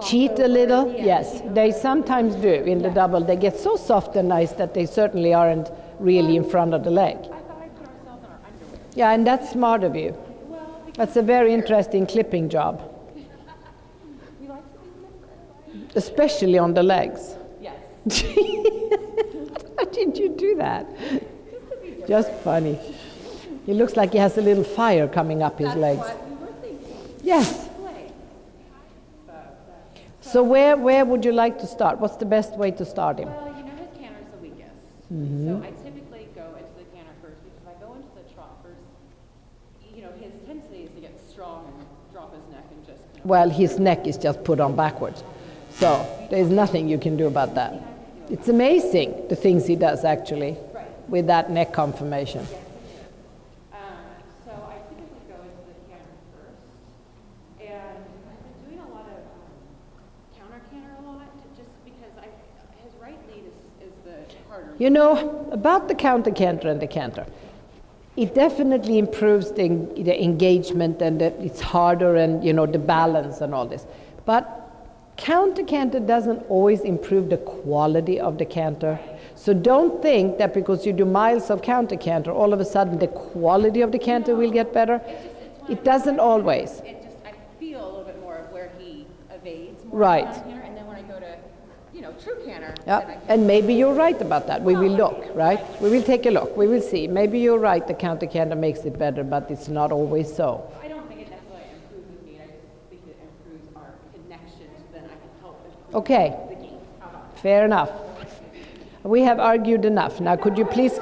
cheat a little. Yes, they sometimes do in the double. They get so soft and nice that they certainly aren't really in front of the leg. I thought I'd put ourselves in our underwear. Yeah, and that's smart of you. That's a very interesting clipping job. We like to be different. Especially on the legs. Yes. How did you do that? Just funny. He looks like he has a little fire coming up his legs. That's what we were thinking. Yes. So where would you like to start? What's the best way to start him? Well, you know his canter's the weakest. So I typically go into the canter first, because if I go into the trot first, you know, his tendency is to get strong and drop his neck and just... Well, his neck is just put on backwards. So there's nothing you can do about that. It's amazing the things he does actually with that neck conformation. So I typically go into the canter first. And I've been doing a lot of counter a lot, just because his right lead is the harder. You know, about the counter canter and the canter, it definitely improves the engagement, and it's harder, and you know, the balance and all this. But counter canter doesn't always improve the quality of the canter. So don't think that because you do miles of counter canter, all of a sudden the quality of the canter will get better. It doesn't always. I feel a little bit more of where he evades more. Right. And then when I go to, you know, true canter. Yeah, and maybe you're right about that. We will look, right? We will take a look. We will see. Maybe you're right, the counter canter makes it better, but it's not always so. I don't think it necessarily improves the game. I just think it improves our connection, so then I can help improve Okay, the game. How about that? fair enough. We have argued enough. Now, could you please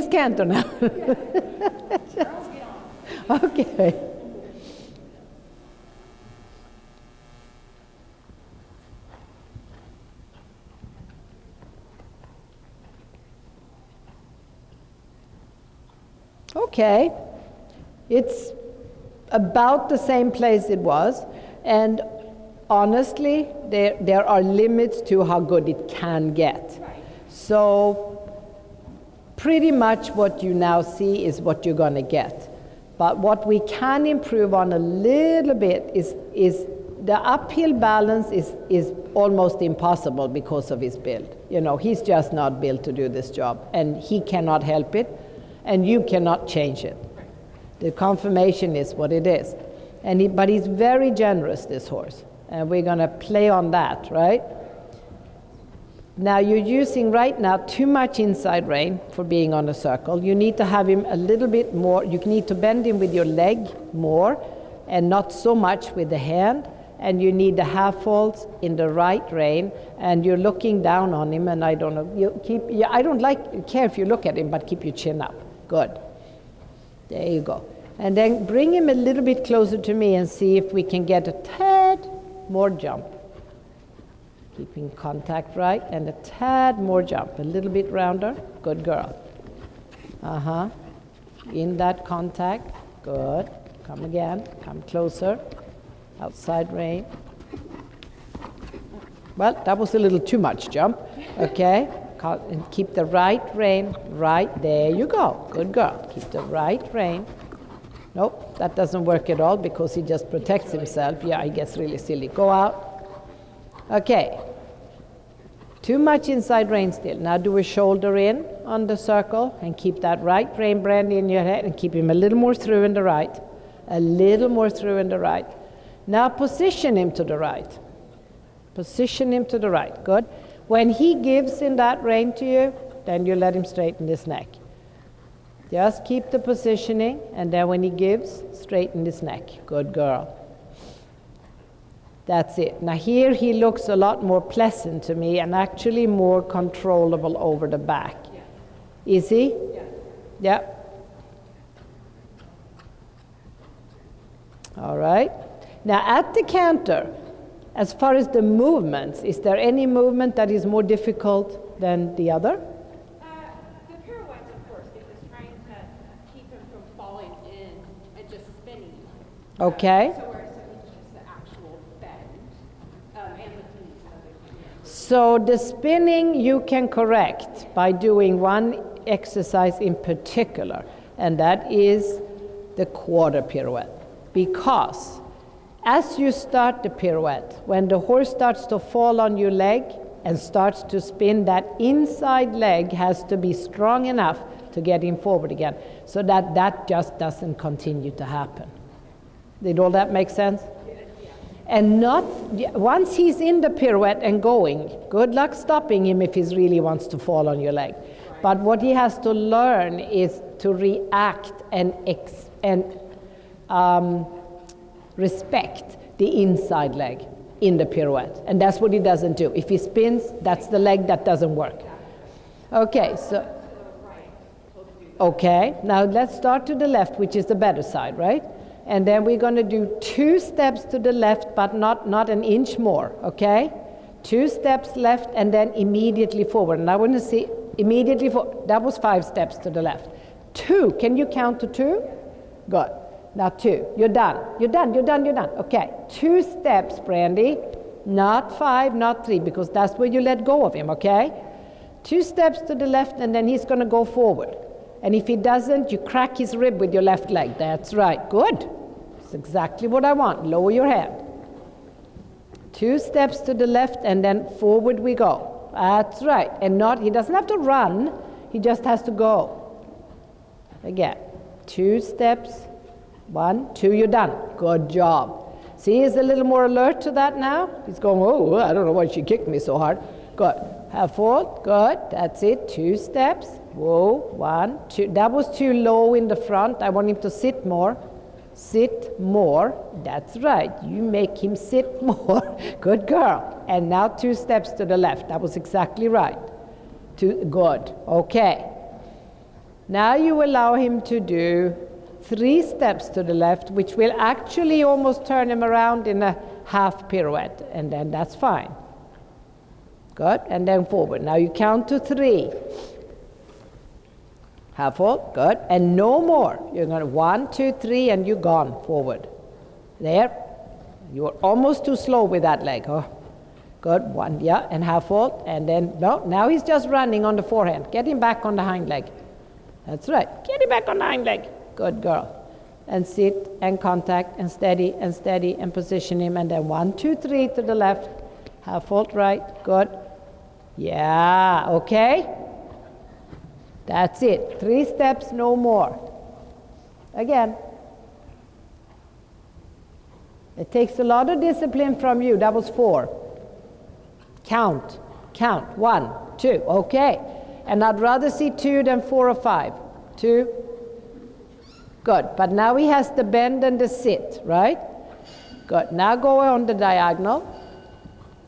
canter now? Okay. Okay, it's about the same place it was, and honestly, there are limits to how good it can get. So pretty much what you now see is what you're going to get. But what we can improve on a little bit is the uphill balance is almost impossible because of his build. You know, he's just not built to do this job, and he cannot help it, and you cannot change it. The conformation is what it is. But he's very generous, this horse. And we're going to play on that, right? Now you're using right now too much inside rein for being on a circle. You need to have him a little bit more. You need to bend him with your leg more and not so much with the hand. And you need the half faults in the right rein, and you're looking down on him, and I don't know, I don't care if you look at him, but keep your chin up. Good. There you go. And then bring him a little bit closer to me and see if we can get a tad more jump. Keeping contact right, and a tad more jump. A little bit rounder. Good girl. In that contact. Good. Come again. Come closer. Outside rein. Well, that was a little too much jump. Okay. And keep the right rein right. There you go. Good girl. Keep the right rein. Nope, that doesn't work at all because he just protects himself. Yeah, he gets really silly. Go out. Okay. Too much inside rein still. Now do a shoulder in on the circle and keep that right rein brand in your head and keep him a little more through in the right. A little more through in the right. Now position him to the right. Position him to the right. Good. When he gives in that rein to you, then you let him straighten his neck. Just keep the positioning, and then when he gives, straighten his neck. Good girl. That's it. Now here he looks a lot more pleasant to me and actually more controllable over the back. Yeah. Is he? Yeah. Yeah. All right. Now at the canter, as far as the movements, is there any movement that is more difficult than the other? The pirouettes, of course, because trying to keep him from falling in and just spinning. Okay. So whereas it's just the actual bend and the knees. So the spinning you can correct by doing one exercise in particular, and that is the quarter pirouette. Because as you start the pirouette, when the horse starts to fall on your leg and starts to spin, that inside leg has to be strong enough to get him forward again, so that that just doesn't continue to happen. Did all that make sense? And not, once he's in the pirouette and going, good luck stopping him if he really wants to fall on your leg. But what he has to learn is to react and respect the inside leg in the pirouette. And that's what he doesn't do. If he spins, that's the leg that doesn't work. Okay, so, okay, now let's start to the left, which is the better side, right? And then we're going to do 2 steps to the left, but not an inch more, okay? 2 steps left and then immediately forward. And I want to see immediately forward. That was 5 steps to the left. 2, can you count to 2? Good. Now 2, you're done. You're done, you're done, you're done. Okay, 2 steps, Brandy. Not 5, not 3, because that's where you let go of him, okay? 2 steps to the left and then he's going to go forward. And if he doesn't, you crack his rib with your left leg. That's right. Good. That's exactly what I want. Lower your hand. 2 steps to the left and then forward we go. That's right. And he doesn't have to run. He just has to go. Again. 2 steps. 1, 2, you're done. Good job. See, he's a little more alert to that now. He's going, oh, I don't know why she kicked me so hard. Good. Half forward. Good. That's it. 2 steps. Whoa, 1, 2. That was too low in the front. I want him to sit more. Sit more. That's right. You make him sit more. Good girl. And now 2 steps to the left. That was exactly right. Good. Okay. Now you allow him to do 3 steps to the left, which will actually almost turn him around in a half pirouette. And then that's fine. Good. And then forward. Now you count to 3. Half hold, good, and no more. You're going to 1, 2, 3, and you're gone forward. There, you're almost too slow with that leg. Oh, good, 1, yeah, and half hold, and then no. Now he's just running on the forehand. Get him back on the hind leg. That's right. Get him back on the hind leg. Good girl. And sit and contact and steady and position him, and then 1, 2, 3 to the left. Half hold right. Good. Yeah. Okay. That's it. 3 steps, no more. Again. It takes a lot of discipline from you. That was 4. Count. 1, 2. Okay. And I'd rather see 2 than 4 or 5. 2. Good. But now he has the bend and the sit, right? Good. Now go on the diagonal.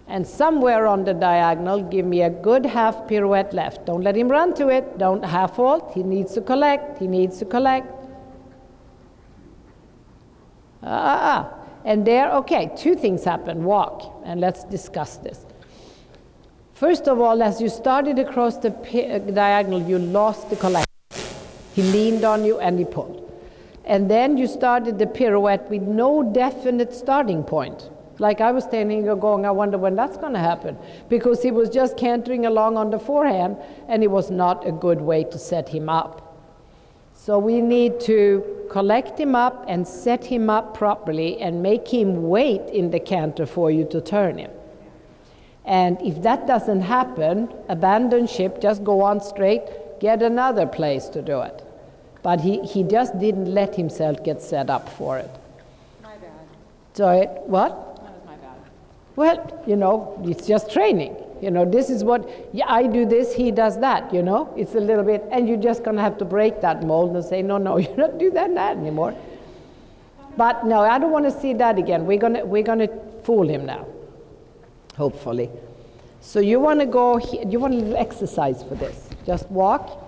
And somewhere on the diagonal, give me a good half pirouette left. Don't let him run to it. Don't half halt. He needs to collect. And there, okay, 2 things happen. Walk, and let's discuss this. First of all, as you started across the diagonal, you lost the collect. He leaned on you and he pulled. And then you started the pirouette with no definite starting point. Like I was standing here going, I wonder when that's going to happen. Because he was just cantering along on the forehand, and it was not a good way to set him up. So we need to collect him up and set him up properly and make him wait in the canter for you to turn him. And if that doesn't happen, abandon ship, just go on straight, get another place to do it. But he just didn't let himself get set up for it. My bad. So what? Well, it's just training. This is what, I do this, he does that, It's a little bit, and you're just going to have to break that mold and say, no, you don't do that anymore. But no, I don't want to see that again. We're going to fool him now, hopefully. So you want to go, you want a little exercise for this. Just walk.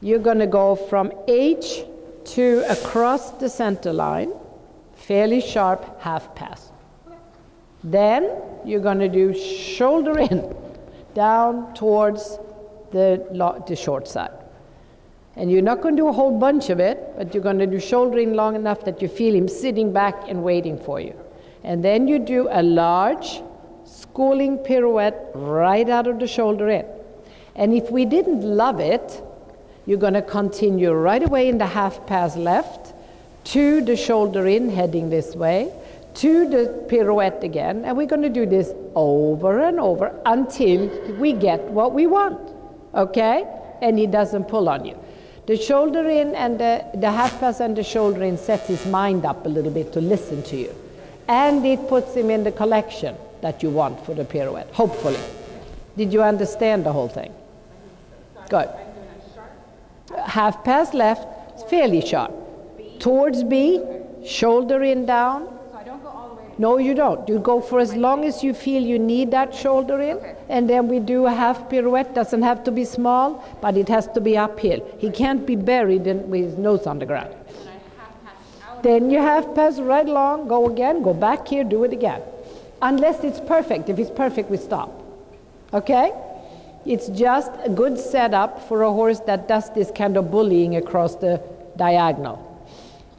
You're going to go from H to across the center line, fairly sharp half pass. Then you're going to do shoulder in, down towards the short side. And you're not going to do a whole bunch of it, but you're going to do shoulder in long enough that you feel him sitting back and waiting for you. And then you do a large schooling pirouette right out of the shoulder in. And if we didn't love it, you're going to continue right away in the half pass left, to the shoulder in, heading this way, to the pirouette again, and we're going to do this over and over until we get what we want, okay? And he doesn't pull on you. The shoulder in and the half pass and the shoulder in sets his mind up a little bit to listen to you. And it puts him in the collection that you want for the pirouette, hopefully. Did you understand the whole thing? Good. Half pass left, fairly sharp. Towards B, shoulder in down. So I don't go all the way. No, you don't. You go for as long as you feel you need that shoulder in, and then we do a half pirouette. Doesn't have to be small, but it has to be uphill. He can't be buried with his nose on the ground. Then you half pass right along, go again, go back here, do it again. Unless it's perfect. If it's perfect, we stop. Okay? It's just a good setup for a horse that does this kind of bullying across the diagonal.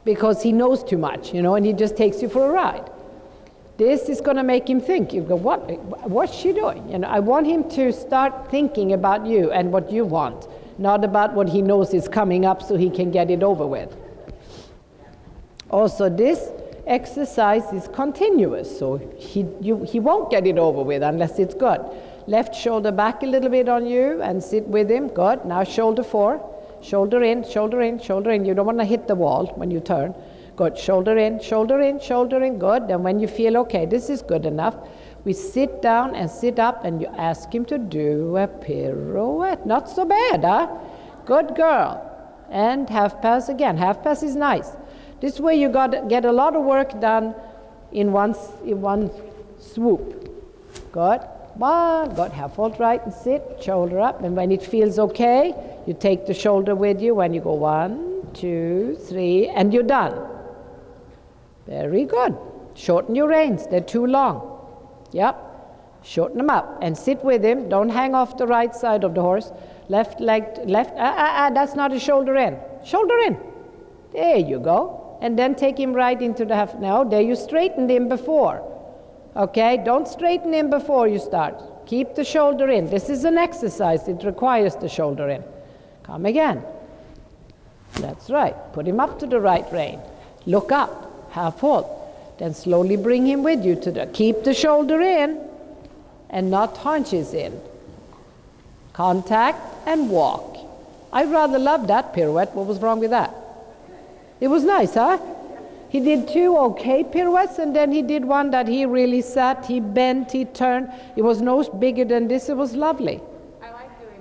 Because he knows too much, and he just takes you for a ride. This is going to make him think. You go, what's she doing? I want him to start thinking about you and what you want, not about what he knows is coming up so he can get it over with. Also, this exercise is continuous, so he won't get it over with unless it's good. Left shoulder back a little bit on you and sit with him. Good. Now shoulder 4. Shoulder in, shoulder in, shoulder in. You don't want to hit the wall when you turn. Good. Shoulder in, shoulder in, shoulder in. Good. And when you feel, okay, this is good enough, we sit down and sit up and you ask him to do a pirouette. Not so bad, huh? Good girl. And half pass again. Half pass is nice. This way you got to get a lot of work done in one swoop. Good. One. Good. Half hold right and sit. Shoulder up. And when it feels okay, you take the shoulder with you when you go 1, 2, 3, and you're done. Very good. Shorten your reins. They're too long. Yep. Shorten them up and sit with him. Don't hang off the right side of the horse. Left leg, left. That's not a shoulder in. Shoulder in. There you go. And then take him right into the half. Now, there you straightened him before. Okay? Don't straighten him before you start. Keep the shoulder in. This is an exercise. It requires the shoulder in. Come again. That's right. Put him up to the right rein. Look up. Half halt. Then slowly bring him with you to the... Keep the shoulder in and not haunches in. Contact and walk. I rather love that pirouette. What was wrong with that? It was nice, huh? He did 2 okay pirouettes, and then he did one that he really sat, he bent, he turned. It was no bigger than this. It was lovely. I like doing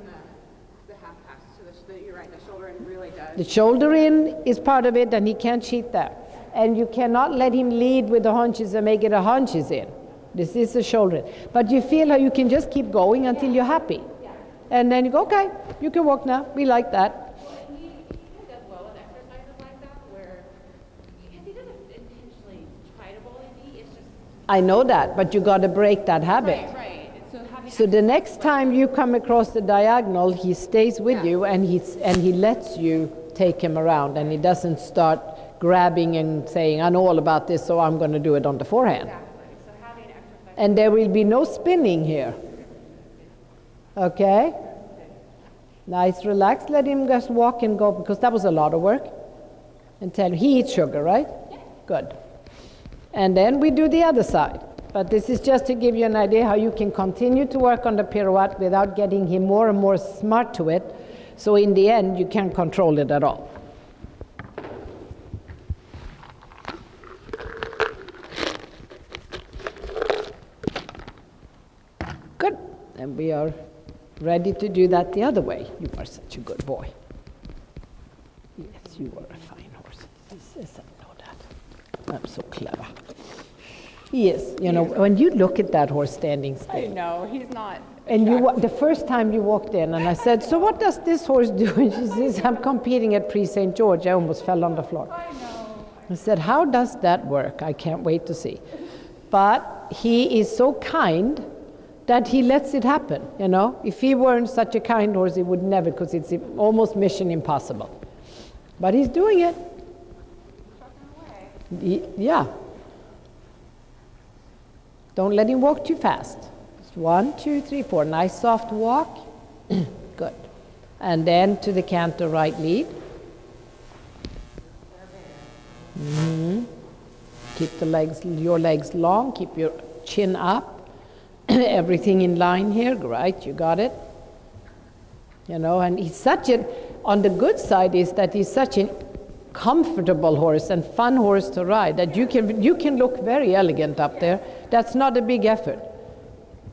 the half pass. So you're right, the shoulder in really does. The shoulder in is part of it, and he can't cheat that. And you cannot let him lead with the haunches and make it a haunches in. This is the shoulder in. But you feel how you can just keep going until you're happy. Yeah. And then you go, okay, you can walk now. We like that. He does well in exercises like that, where he doesn't intentionally try to bully me. It's just... I know that, but you got to break that habit. Right. So the next time you come across the diagonal, he stays with you and he lets you take him around, and he doesn't start grabbing and saying, I know all about this, so I'm going to do it on the forehand. Exactly. So having exercise. And there will be no spinning here. Okay? Nice, relax. Let him just walk and go, because that was a lot of work. And tell him, he eats sugar, right? Yeah. Good. And then we do the other side. But this is just to give you an idea how you can continue to work on the pirouette without getting him more and more smart to it. So in the end, you can't control it at all. Good. And we are ready to do that the other way. You are such a good boy. Yes, you are a fine horse. Yes, I know that. I'm so clever. Yes, when you look at that horse standing still. I know, he's not. And the first time you walked in, and I said, so what does this horse do? And she says, I'm competing at Prix St. George. I almost fell on the floor. I know. I said, how does that work? I can't wait to see. But he is so kind that he lets it happen, If he weren't such a kind horse, he would never, because it's almost mission impossible. But he's doing it. Yeah. Don't let him walk too fast. Just 1, 2, 3, 4. Nice soft walk. Good. And then to the canter right lead. Keep your legs long, keep your chin up. Everything in line here, right, you got it. You know, and on the good side is that he's such a comfortable horse and fun horse to ride that you can look very elegant up there. That's not a big effort,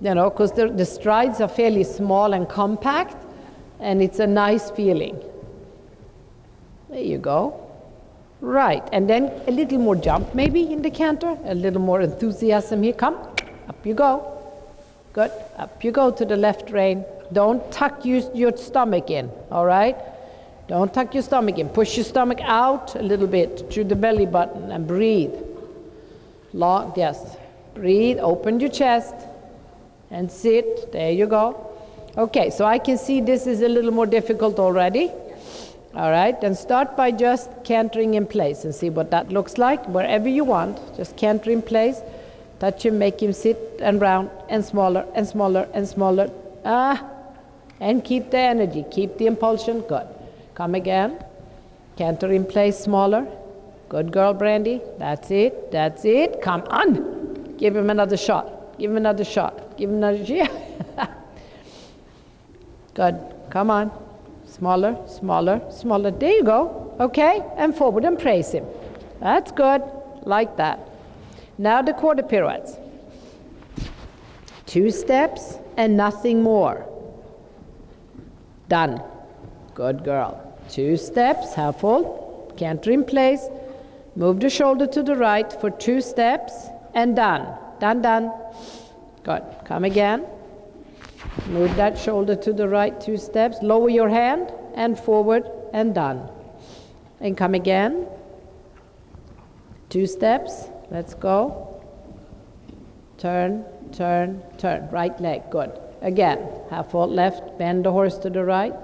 you know, because the strides are fairly small and compact, and it's a nice feeling. There you go. Right, and then a little more jump maybe in the canter, a little more enthusiasm here. Come, up you go. Good, up you go to the left rein. Don't tuck your stomach in, all right? Don't tuck your stomach in. Push your stomach out a little bit through the belly button and breathe. Long, yes. Breathe, open your chest and sit. There you go. Okay, so I can see this is a little more difficult already. All right, then start by just cantering in place and see what that looks like. Wherever you want, just canter in place. Touch him, make him sit and round and smaller and smaller and smaller. And keep the energy, keep the impulsion. Good. Come again. Canter in place, smaller. Good girl, Brandy. That's it. That's it. Come on. Give him another shot. Give him another shot. Give him another shot. Good. Come on. Smaller, smaller, smaller. There you go. Okay. And forward and praise him. That's good. Like that. Now the quarter pirouettes. 2 steps and nothing more. Done. Good girl. 2 steps, half full, canter in place, move the shoulder to the right for 2 steps, and done. Done, done. Good. Come again. Move that shoulder to the right 2 steps, lower your hand, and forward, and done. And come again. 2 steps. Let's go. Turn, turn, turn. Right leg. Good. Again. Half full left, bend the horse to the right.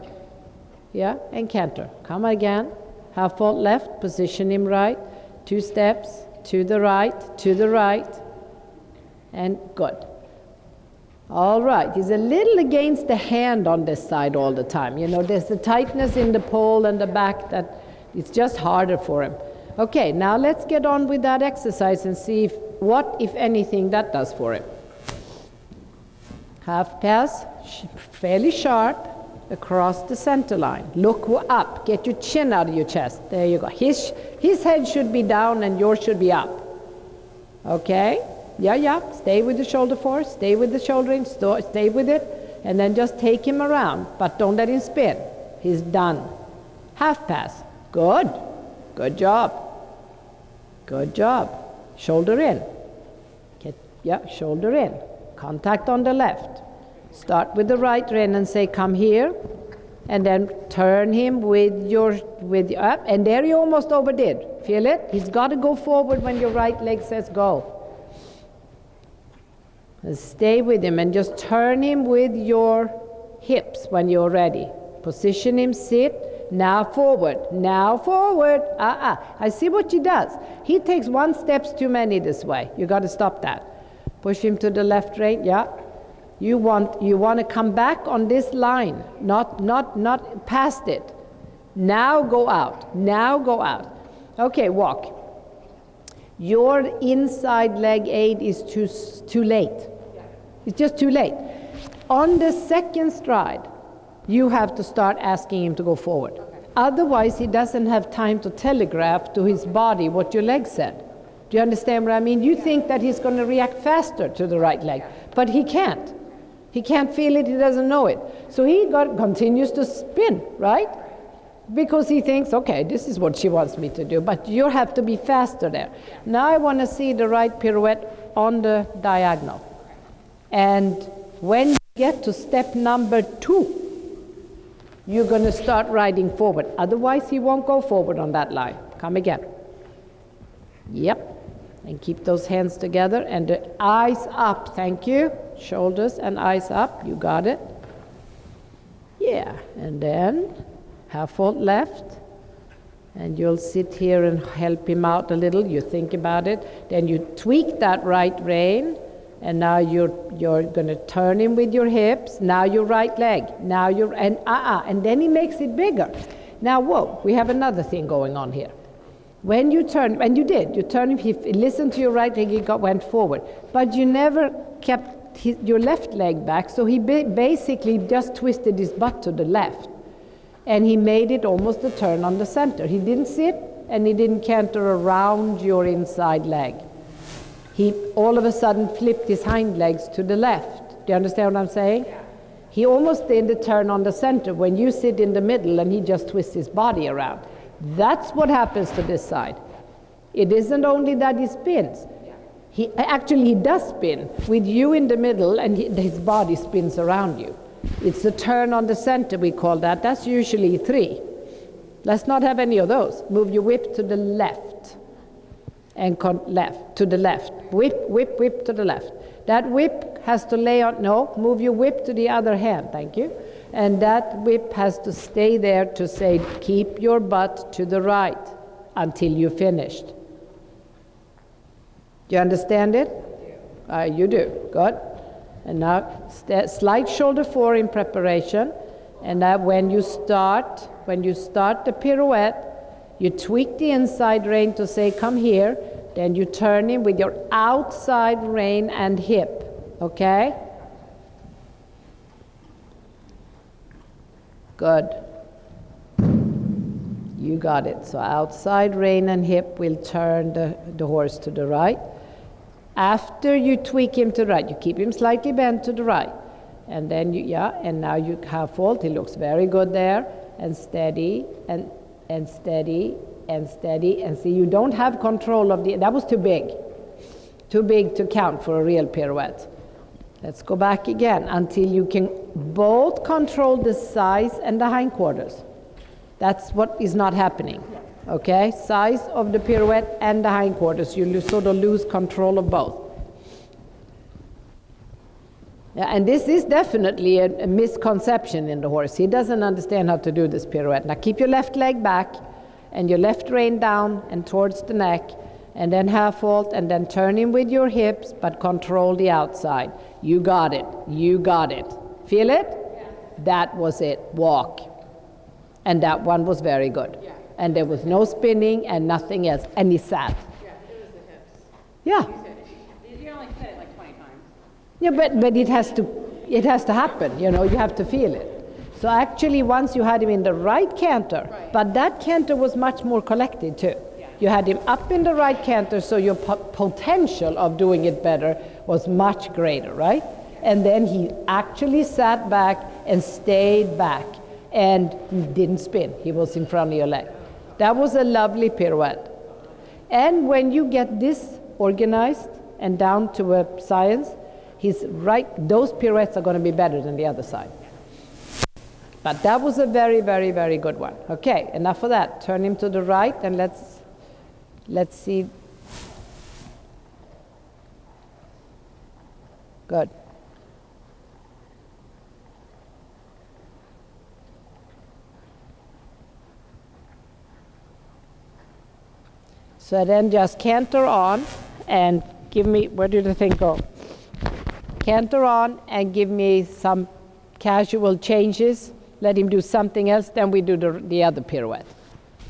Yeah, and canter. Come again. Half full left, position him right. 2 steps, to the right, and good. All right, he's a little against the hand on this side all the time. You know, there's the tightness in the pole and the back that it's just harder for him. Okay, now let's get on with that exercise and see what, if anything, that does for him. Half pass, fairly sharp, across the center line. Look up, get your chin out of your chest. There you go. His head should be down and yours should be up. Okay? Yeah. Stay with the shoulder force, stay with the shouldering, stay with it, and then just take him around, but don't let him spin. He's done. Half pass. Good. Good job. Good job. Shoulder in. Shoulder in. Contact on the left. Start with the right rein and say, come here, and then turn him with your up, and there you almost overdid. Feel it? He's got to go forward when your right leg says go. And stay with him and just turn him with your hips when you're ready. Position him, sit, now forward, now forward. I see what he does. He takes 1 step too many this way. You got to stop that. Push him to the left rein, yeah. You want to come back on this line, not past it. Now go out. Now go out. Okay, walk. Your inside leg aid is too late. It's just too late. On the second stride, you have to start asking him to go forward. Otherwise, he doesn't have time to telegraph to his body what your leg said. Do you understand what I mean? You think that he's going to react faster to the right leg, but he can't. He can't feel it, he doesn't know it. So he continues to spin, right? Because he thinks, okay, this is what she wants me to do, but you have to be faster there. Now I want to see the right pirouette on the diagonal. And when you get to step number 2, you're going to start riding forward. Otherwise, he won't go forward on that line. Come again. Yep. And keep those hands together and the eyes up. Thank you. Shoulders and eyes up. You got it. Yeah. And then half fold left. And you'll sit here and help him out a little. You think about it. Then you tweak that right rein. And now you're going to turn him with your hips. Now your right leg. Now and then he makes it bigger. Now, whoa, we have another thing going on here. When you turn, and you did, you turn him, he listened to your right leg, he went forward. But you never kept your left leg back, so he basically just twisted his butt to the left. And he made it almost a turn on the center. He didn't sit, and he didn't canter around your inside leg. He all of a sudden flipped his hind legs to the left. Do you understand what I'm saying? Yeah. He almost did the turn on the center when you sit in the middle and he just twists his body around. That's what happens to this side. It isn't only that he spins. He does spin with you in the middle, and his body spins around you. It's a turn on the center, we call that. That's usually 3. Let's not have any of those. Move your whip to the left and left to the left. Whip, whip, whip to the left. That whip has to lay on, no, move your whip to the other hand, thank you. And that whip has to stay there to say, keep your butt to the right until you're finished. Do you understand it? You do, good. And now slide shoulder forward in preparation. And that when you start the pirouette, you tweak the inside rein to say, come here. Then you turn him with your outside rein and hip, okay? Good. You got it. So outside rein and hip will turn the horse to the right. After you tweak him to the right, you keep him slightly bent to the right. And then and now you half halt. He looks very good there. And steady, and steady, and steady. And see, you don't have control of that was too big. Too big to count for a real pirouette. Let's go back again until you can both control the size and the hindquarters. That's what is not happening. Okay? Size of the pirouette and the hindquarters. You sort of lose control of both. Yeah, and this is definitely a misconception in the horse. He doesn't understand how to do this pirouette. Now keep your left leg back and your left rein down and towards the neck, and then half halt, and then turn him with your hips, but control the outside. You got it. You got it. Feel it? Yeah. That was it. Walk. And that one was very good. Yeah. And there was no spinning and nothing else. And he sat. Yeah, it was the hips. Yeah. You only said it like 20 times. Yeah, but it has to happen. You have to feel it. So actually, once you had him in the right canter, right. But that canter was much more collected too. Yeah. You had him up in the right canter, so your potential of doing it better was much greater, right? And then he actually sat back and stayed back and didn't spin. He was in front of your leg. That was a lovely pirouette. And when you get this organized and down to a science, those pirouettes are going to be better than the other side. But that was a very, very, very good one. Okay, enough of that. Turn him to the right, and let's see. Good. So then just canter on and give me, where did the thing go? Canter on and give me some casual changes. Let him do something else, then we do the other pirouette.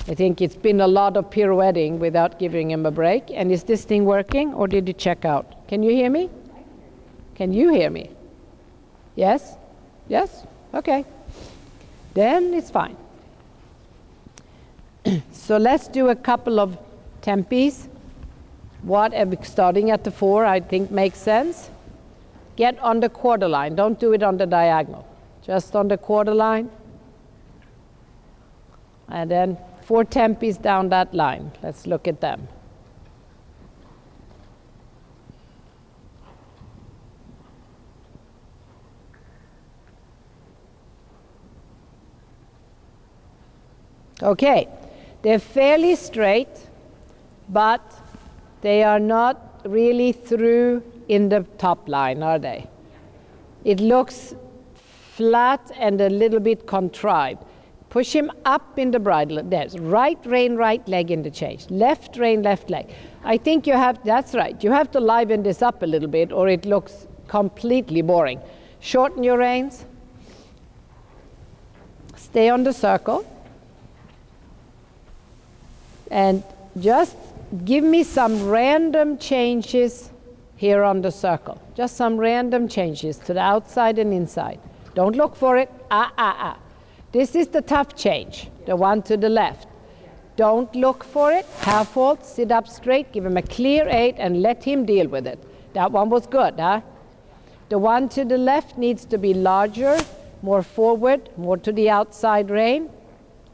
I think it's been a lot of pirouetting without giving him a break. And is this thing working, or did it check out? Can you hear me? Can you hear me? Yes? Yes? Okay. Then it's fine. So let's do a couple of tempis. Starting at the 4, I think makes sense. Get on the quarter line. Don't do it on the diagonal. Just on the quarter line. And then 4 tempis down that line. Let's look at them. Okay, they're fairly straight, but they are not really through in the top line, are they? It looks flat and a little bit contrived. Push him up in the bridle. There's right rein, right leg in the change. Left rein, left leg. I think that's right. You have to liven this up a little bit or it looks completely boring. Shorten your reins. Stay on the circle. And Just give me some random changes here on the circle. Just some random changes to the outside and inside. Don't look for it. This is the tough change, the one to the left. Don't look for it. Half halt, sit up straight, give him a clear 8 and let him deal with it. That one was good, huh? The one to the left needs to be larger, more forward, more to the outside rein.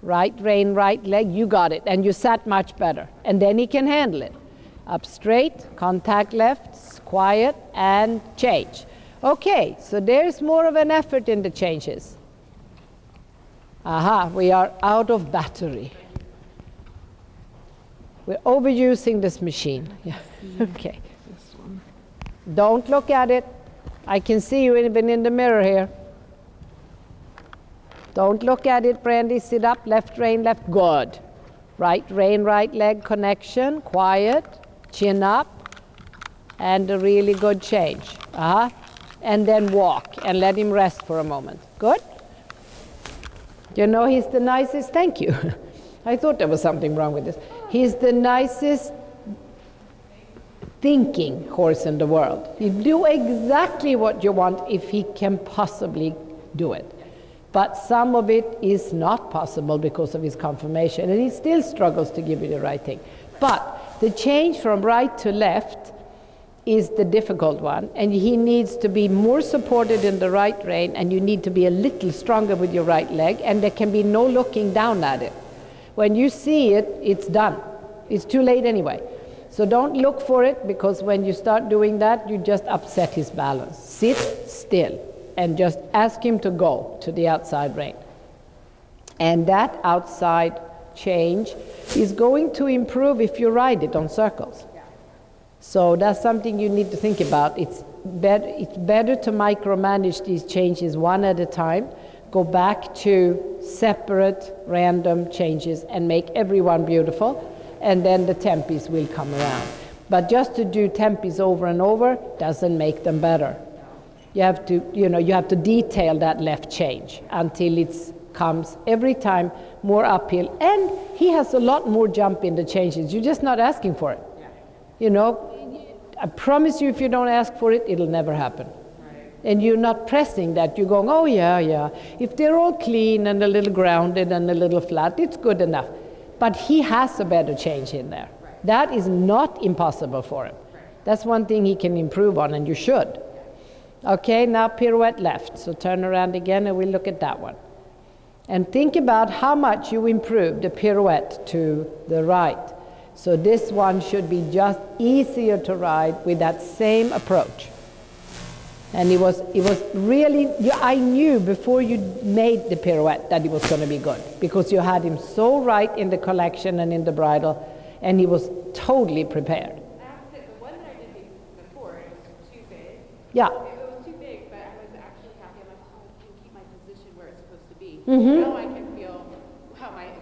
Right rein, right leg, you got it. And you sat much better. And then he can handle it. Up straight, contact left, quiet, and change. Okay, so there's more of an effort in the changes. Aha, we are out of battery. We're overusing this machine. Yeah. Okay. Don't look at it. I can see you even in the mirror here. Don't look at it, Brandy. Sit up, left rein, left. Good. Right rein, right leg connection. Quiet. Chin up. And a really good change. And then walk and let him rest for a moment. Good? You know he's the nicest. Thank you. I thought there was something wrong with this. He's the nicest thinking horse in the world. You do exactly what you want if he can possibly do it. But some of it is not possible because of his conformation, and he still struggles to give you the right thing. But the change from right to left is the difficult one, and he needs to be more supported in the right rein, and you need to be a little stronger with your right leg, and there can be no looking down at it. When you see it, it's done. It's too late anyway. So don't look for it, because when you start doing that, you just upset his balance. Sit still and just ask him to go to the outside rein. And that outside change is going to improve if you ride it on circles. So that's something you need to think about. It's better to micromanage these changes one at a time, go back to separate random changes and make everyone beautiful, and then the tempies will come around. But just to do tempies over and over doesn't make them better. You have to detail that left change until it comes every time more uphill. And he has a lot more jump in the changes. You're just not asking for it. You know, I promise you, if you don't ask for it, it'll never happen. And you're not pressing that. You're going, oh yeah. If they're all clean and a little grounded and a little flat, it's good enough. But he has a better change in there. That is not impossible for him. That's one thing he can improve on, and you should. Okay, now pirouette left. So turn around again and we'll look at that one. And think about how much you improved the pirouette to the right. So this one should be just easier to ride with that same approach. And it was really, I knew before you made the pirouette that it was going to be good, because you had him so right in the collection and in the bridle, and he was totally prepared. The one that I did before, it was too big. Yeah. It was too big, but I was actually happy. I'm like, oh, I can keep my position where it's supposed to be. Mm-hmm. Now I can feel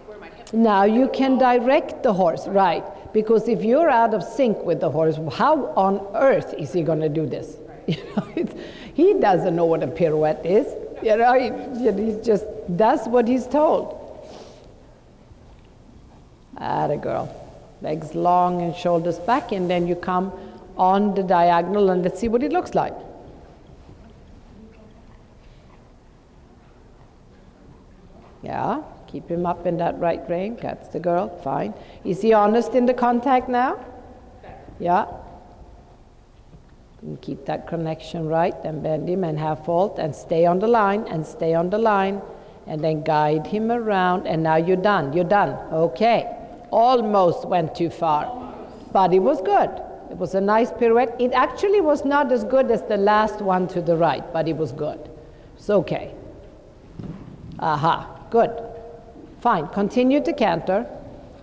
where my hips are. Now you can direct the horse, right? Because if you're out of sync with the horse, how on earth is he going to do this? You know, he doesn't know what a pirouette is. You know, he just does what he's told. Atta girl. Legs long and shoulders back, and then you come on the diagonal, and let's see what it looks like. Yeah, keep him up in that right rein. That's the girl, fine. Is he honest in the contact now? Yeah. And keep that connection right, and bend him and half halt, and stay on the line, and stay on the line, and then guide him around, and now you're done. Okay. Almost went too far, but it was good. It was a nice pirouette. It actually was not as good as the last one to the right, but it was good. It's okay. Aha, good. Fine, continue to canter.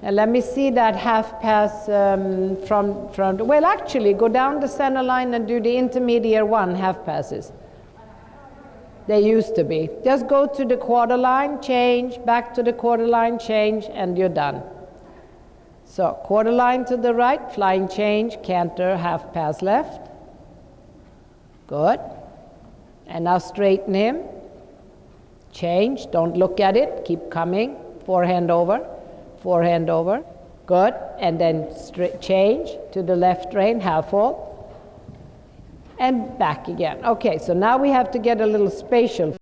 And let me see that half pass well, actually, go down the center line and do the intermediate one half passes. They used to be. Just go to the quarter line, change, back to the quarter line, change, and you're done. So quarter line to the right, flying change, canter, half pass left. Good. And now straighten him. Change, don't look at it, keep coming. Forehand over. Good. And then change to the left rein, half full. And back again. Okay, so now we have to get a little spatial